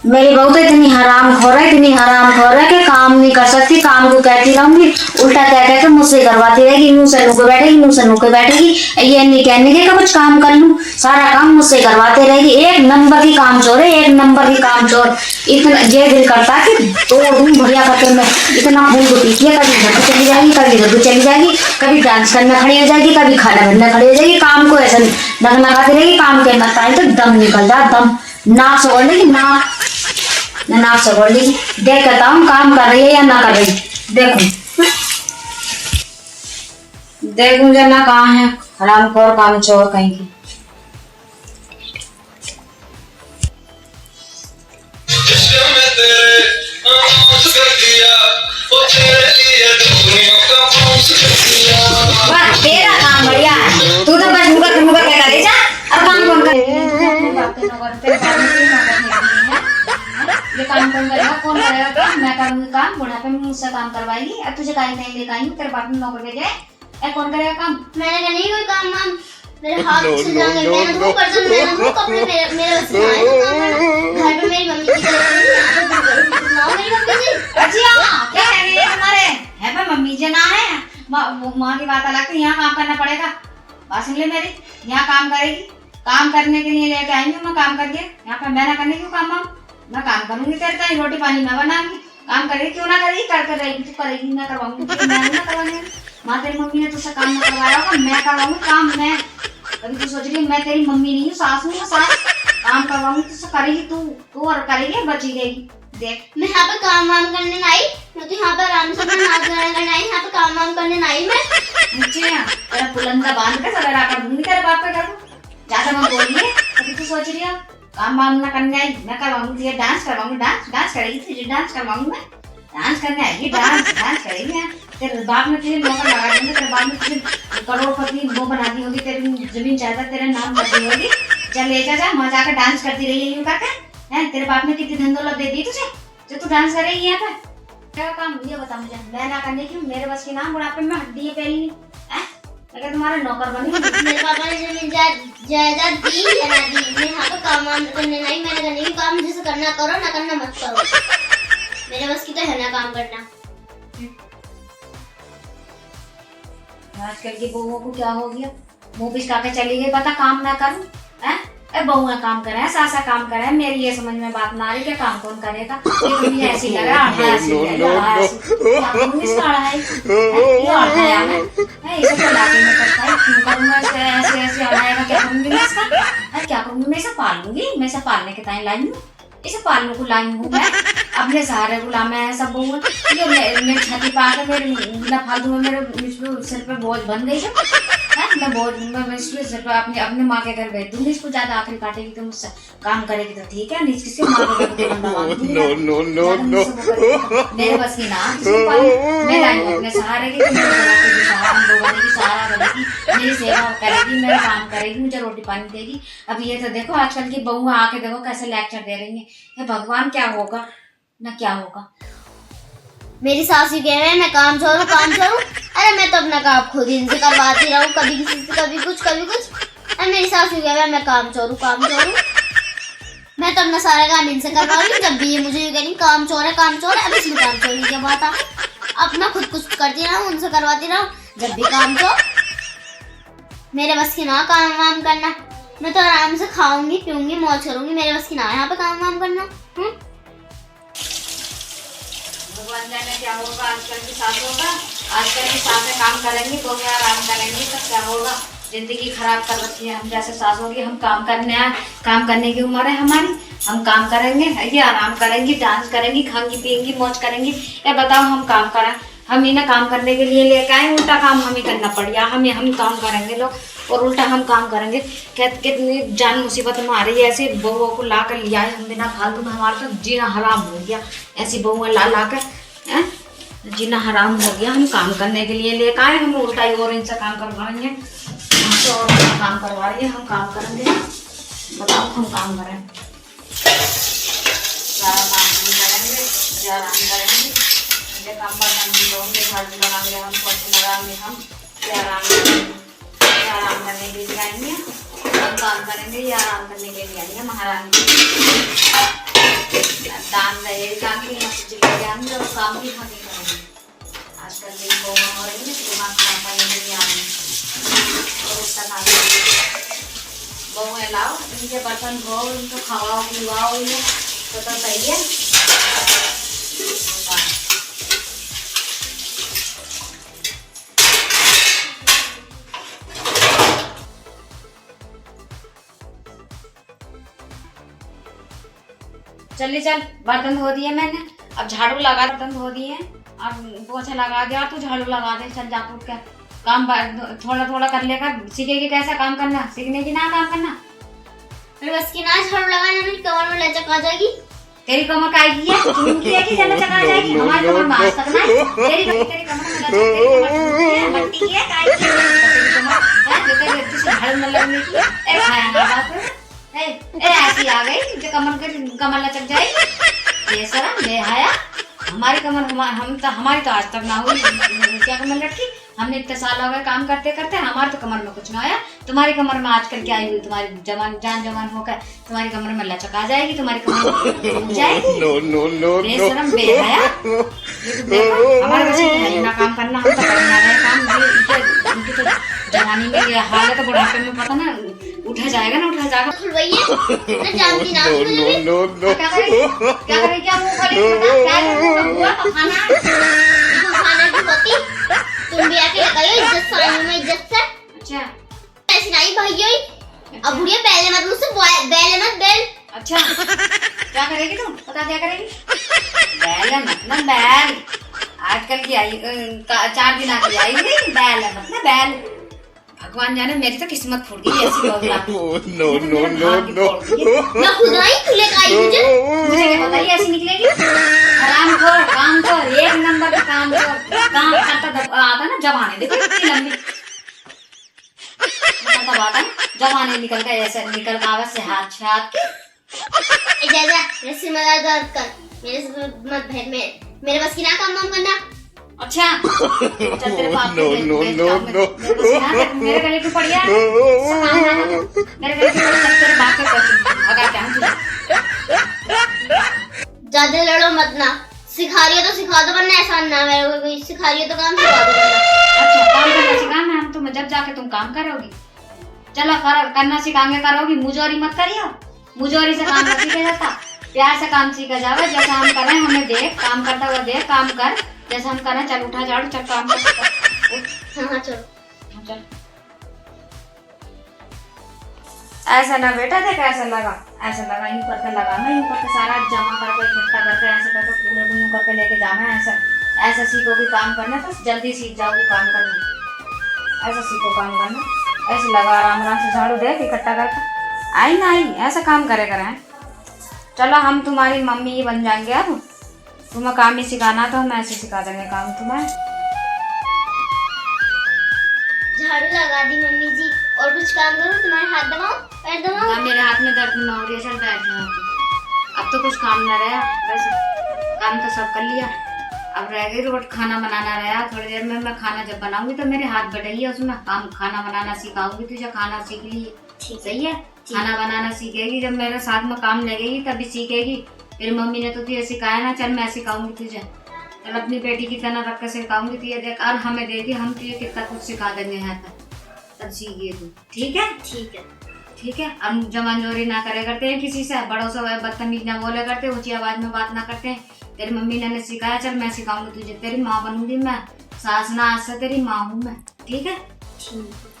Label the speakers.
Speaker 1: मेरी बहू तो इतनी हरामखोर है कि काम नहीं कर सकती, काम को कहती रहूंगी, उल्टा कह के मुझसे करवाती रहेगी, मुंह से नुके बैठेगी, मुंह से नुके बैठेगी। ये नहीं कहने के कुछ काम कर लूं, सारा काम मुझसे करवाते रहेगी। एक नंबर की काम चोर है, एक नंबर की काम चोर। इतना ये दिल करता कि दो दिन बढ़िया करते मैं इतना खून को पीती है, कभी घर को चली जाएगी, कभी इधर को चली जाएगी, कभी डांस करने खड़ी हो जाएगी, कभी खाना बनने खड़ी हो जाएगी। काम को ऐसा नगनगाती रहेगी, काम के ना टाइम तो दम निकल जाए, दम नाक से बोल लेगी, नाक से बोल लेगी। देख कहता हूँ काम कर रही है या ना कर रही, देखो देख मुझे ना कहाँ है हरामखोर काम चोर कहीं की। तेरा काम बढ़िया है, तू तो बस मुका क्या करे जा, अब काम कौन करे? ये काम कौन करेगा, कौन करेगा काम? मैं करूंगी काम, बुढ़ापे में मुझसे काम करवाएगी। अब तुझे कहीं कहीं लेकर आई हूँ, तेरे बाप ने नौकर भेजे, कौन करेगा काम?
Speaker 2: मैंने नहीं कोई काम वाम, मेरे हाथ छिल जाएंगे, मैं वो कर दूं, मैं वो कपड़े मेरे बस में आए तो काम घर पे मेरी मम्मी की ना मेरी मम्मी जी।
Speaker 1: अच्छा क्या कह रही है तुम्हारे है पे मम्मी जी ना है, माँ की बात अलग थी, यहाँ काम करना पड़ेगा। बात सुन ले मेरी, यहाँ काम करेगी, काम करने के लिए लेके आई हूँ मैं काम करके, यहाँ पे मैं ना करने क्यों काम? मैं काम करूंगी तेरे ताई, रोटी पानी मैं बनाऊंगी, काम करेगी क्यों ना करेगी, करते रहेगी तू, करेगी मैं करवाऊंगी, मैं ना करवाऊंगी। माँ तेरी मम्मी ने तुझसे काम ना करवाया होगा, मैं करवाऊंगी काम। मैं अभी तू सोच रही है मैं तेरी मम्मी नहीं हूँ, सास हूँ, सास काम करवाऊंगी तुझसे, करेगी तू और करेगी बची रहेगी। देख
Speaker 2: मैं यहाँ पे काम वाम करने नहीं आई, मैं तो यहाँ पे आराम से अपना नाच गाना करने आई, यहाँ पे काम वाम करने नहीं आई मैं।
Speaker 1: नीचे तेरा पुलंदा बांध के सवेरा कर दूंगी तेरे बाप पे, कर ज्यादा मत बोलिए। अभी तू सोच रही है काम वाम ना करने आई, मैं करवाऊंगी तुझे डांस करवाऊंगी, डांस करेगी तुझे, डांस करवाऊंगी मैं, डांस करने आएगी, डांस करेगी। तेरे बाप ने तुझे नौकर लगा देंगे, तेरे बाप ने तुझे करोड़पति वो बना दी होगी, तेरी जमीन जायदाद तेरे नाम कर दी होगी। चल ले जा वहां जाकर डांस करती रही यूं करके है। तेरे बाप ने कितनी धन दौलत दे दी तुझे जो तू डांस करेगी यहाँ पे? क्या काम ये बता मुझे, मैं ना करने की मेरे बस की नाम, बुढ़ापे में हड्डी है पहली है, मैं तुम्हारे नौकर बनी।
Speaker 2: मेरे पापा ने जमीन जायदाद दी या ना दी, मैं यहाँ पे काम वाम करने नहीं, मैंने करने की काम जैसे करना करो, ना करना मत करो, मेरे बस की तो है ना काम करना।
Speaker 1: आजकल की बहुओं को क्या हो गया, मुंह पिचका के चली गई, पता काम ना करूं है, बहुएं काम करे, सासा काम करे, मेरी ये समझ में बात ना आ रही कि काम कौन करेगा। ये तो ऐसी लग रहा है, ऐसी लग रहा है, इसका है ये आया है इसे तो लाके में करता है, क्यों करूंगा ऐसे ऐसे आएगा, क्या करूंगी मैं इसका, क्या करूंगी मैं इसे पालूंगी, मैं इसे पालने के टाइम लाई हूँ, इसे पालने को लाई हूँ मैं, अपने सहारे गुलाम है सब बहु, ये मेरी छाती पा के मेरे फालतू में मेरे सिर पे बोझ बन गई है, मैं बहुत मैं सिर पे अपने माँ के घर भेज दूंगी इसको, ज्यादा आखिरी काटेगी तो मुझसे काम करेगी तो ठीक है, नहीं किसी माँ के घर बंदा मांग दूंगी मेरे बस की ना, मैं लाई हूँ अपने सहारे की, सहारा बनेगी, मेरी सेवा करेगी, मेरा काम करेगी, मुझे रोटी पानी देगी। अब ये तो देखो आजकल की बहू आके देखो कैसे लेक्चर दे रही है, हे भगवान क्या होगा ना क्या होगा।
Speaker 2: मेरी सासू कह रहे हैं मैं काम छोड़ू काम छोड़ू, अरे मैं तो अपना काम खुद ही इनसे करवाती रहूं, कभी किसी से कभी कुछ, अरे मेरी सासू कह रहे हैं मैं काम छोड़ू, मैं तो अपना सारा काम इनसे करवा रही हूँ, जब भी ये मुझे ये कह रही काम चोर है, अब इसमें काम चोरी क्या बात है, अपना खुद कुछ करती रहूं, उनसे करवाती रहूं, जब भी काम चोर, मेरे बस की ना काम वाम करना, मैं तो आराम से खाऊंगी पीऊंगी मौज करूंगी, मेरे बस की ना यहाँ पे काम वाम करना।
Speaker 1: भगवान जाने क्या होगा आजकल की सासों का, आजकल की सासें काम करेंगी तो मैं आराम करेंगी तो क्या होगा, जिंदगी खराब कर रखी है हम जैसे सासों की। हम काम करने आए, काम करने की उम्र है हमारी, हम काम करेंगे, ये आराम करेंगी, डांस करेंगी, खाएंगी पियेंगी मौज करेंगी। ये बताओ हम काम करें, हम इन्हें काम करने के लिए लेके आए, उल्टा काम हमें करना पड़ गया, हम काम करेंगे लोग और उल्टा हम काम करेंगे। कितनी जान मुसीबत में आ रही है, ऐसी बहुओं को ला कर लिया है हम बिना फालतू में, हमारा तो जीना हराम हो गया, ऐसी बहुएं ला कर जीना हराम हो गया। हम काम करने के लिए लेकर आए, हम उल्टा ही और इनसे काम करवाएंगे, हमसे और काम करवा रही है, हम काम करेंगे। बताओ हम काम करें, सारा काम हम करेंगे, आराम करेंगे, काम लोगे घर लगाएंगे, हम पोछे लगाएंगे, हम आराम करने के लिए आएंगे, हम काम करेंगे या आराम करने के लिए आएंगे महारानी। बहुएं लाओ, इनके बर्तन धो, इनको खवाओ पिवाओ, इन्हें तो सही है। चलिए चल, बर्तन धो दिए मैंने, अब झाड़ू लगा, बर्तन धो दिए, अब पोछा लगा दिया, तू झाड़ू लगा दे। चल जा उठ के काम थोड़ा थोड़ा कर लेकर सीखेगी कैसा काम करना, सीखने की ना काम करना।
Speaker 2: मेरे बस की ना झाड़ू लगाना, मेरी कमर में लचक आ जाएगी।
Speaker 1: तेरी कमर काय की है? चुनकी है कि लचक आ जाएगी? हमारी कमर में आज तक ना तेरी कमर में लचक, तेरी कमर है मट्टी की है, काय की है तेरी कमर है जो तेरे व्यक्ति से झाड़ू न लगने की। ए खाया ना बात है, ए ऐसी आ गई जो कमर लचक जाएगी। ये सरा बेहाया, हमारी कमर हमारी तो आज तक ना हुई क्या कमर लटकी। हमने इतने साल हो गए काम करते करते, हमारे तो कमर में कुछ ना आया। तुम्हारी कमर में आजकल क्या आई हुई, तुम्हारी जान होकर तुम्हारी कमर में लचक आ जाएगी, तुम्हारी कमर में जाएगी। बेशरम बेहया, ये तो देखो हमारे बच्चे की ना काम करना, हम तो करना है काम। उनकी तो जवानी में ये हाल है, तो बुढ़ापे में पता ना उठा जाएगा ना, उठा जाएगा।
Speaker 2: मैं जानती ना
Speaker 1: क्या करेगी क्या मुंह खोलेगी, क्या हुआ तो खाना
Speaker 2: की होती। तुम भी आके लगाइयो इज्जत सामने में, इज्जत से।
Speaker 1: अच्छा
Speaker 2: ऐसी नहीं भाइयों, अब बुढ़िया पहले मत मुझसे बैले मत बैल।
Speaker 1: अच्छा क्या करेगी तुम, बता दिया करेगी। बैल मतलब बैल, आजकल की आई 4 दिन आके आई नहीं, बैल मतलब बैल। भगवान जाने मेरी तो किस्मत फूट गई ऐसी बगला।
Speaker 2: मैं खुद आई तू लेकर आई मुझे
Speaker 1: क्या पता ही ऐसी निकलेगी। आराम कर, काम कर, 1 नंबर का काम कर। काम करता आता ना जवाने, देखो कितनी लंबी तब आता ना जवाने निकल गए, ऐसे निकल का आवाज से हाथ
Speaker 2: जा रस्सी में दर्द कर, मेरे से मत भेद में, मेरे बस की ना काम करना।
Speaker 1: अच्छा चल तेरे बाप मेरे गले पे पड़ गया, मेरे गले पे तेरे बाप के अगर क्या
Speaker 2: ज्यादा लड़ो मत ना, सिखा रही हो तो सिखा दो, वरना ऐसा ना मेरे को कोई सिखा रही हो तो काम सिखा दो।
Speaker 1: अच्छा काम करना सिखाना हम तुम, जब जाके तुम काम करोगी। चलो करना सिखाएंगे, करोगी मुजोरी मत करियो, मुजोरी से काम नहीं सीखा जाता, प्यार से काम सीखा जावे। जैसा हम कर रहे हैं हमें देख, काम करता हुआ देख, काम कर जैसा हम कर रहे हैं। चल उठा झाड़ू, चल काम कर।
Speaker 2: हाँ चलो
Speaker 1: चल ऐसा ना बेटा, देख ऐसा लगा, ऐसा लगा यूं करके लगाना, यूं करके सारा जमा करके इकट्ठा करके ऐसे करके पूरे को यूं करके लेके जाना। ऐसा सीखोगी काम करना तो जल्दी सीख जाओगी काम करना। ऐसा सीखो काम करना, ऐसे लगा आराम आराम से झाड़ू देख इकट्ठा करके आई ना आई, ऐसा काम करे करें। चलो हम तुम्हारी मम्मी ही बन जाएंगे, अब तुम्हें काम ही सिखाना तो हम ऐसे सिखा देंगे काम तुम्हें।
Speaker 2: झाड़ू लगा दी मम्मी जी, और कुछ काम करो, तुम्हारे हाथ दबाओ, पैर दबाओ।
Speaker 1: ना मेरे हाथ में दर्द ना हो रही है, चल बैठ जाओ। अब तो कुछ काम ना रहा, वैसे काम तो सब कर लिया, अब रह गई रोज खाना बनाना रहा। थोड़ी देर में मैं खाना जब बनाऊंगी तो मेरे हाथ बढ़ेगी, उसमें काम खाना बनाना सिखाऊंगी तुझे, खाना सीख ली सही है। खाना बनाना सीखेगी, जब मेरे साथ में काम लगेगी तभी सीखेगी। मेरी मम्मी ने तो तुझे सिखाया ना, चल मैं सिखाऊंगी तुझे, चल अपनी बेटी की तरह रख कर सिखाऊंगी तुझे। देख और हमें देगी, हम तुझे कितना कुछ सिखा देंगे यहाँ तक, तब सीखिए तू। ठीक है
Speaker 2: ठीक है
Speaker 1: ठीक है। हम जमानजोरी ना करे करते हैं किसी से, बड़ों से बदतमीज ना बोले करते, ऊंची आवाज में बात ना करते हैं। तेरी मम्मी ने सिखाया, चल मैं सिखाऊंगी तुझे, तेरी माँ बनूंगी मैं, सास ना आज से तेरी माँ हूँ मैं। ठीक है
Speaker 2: ठीक।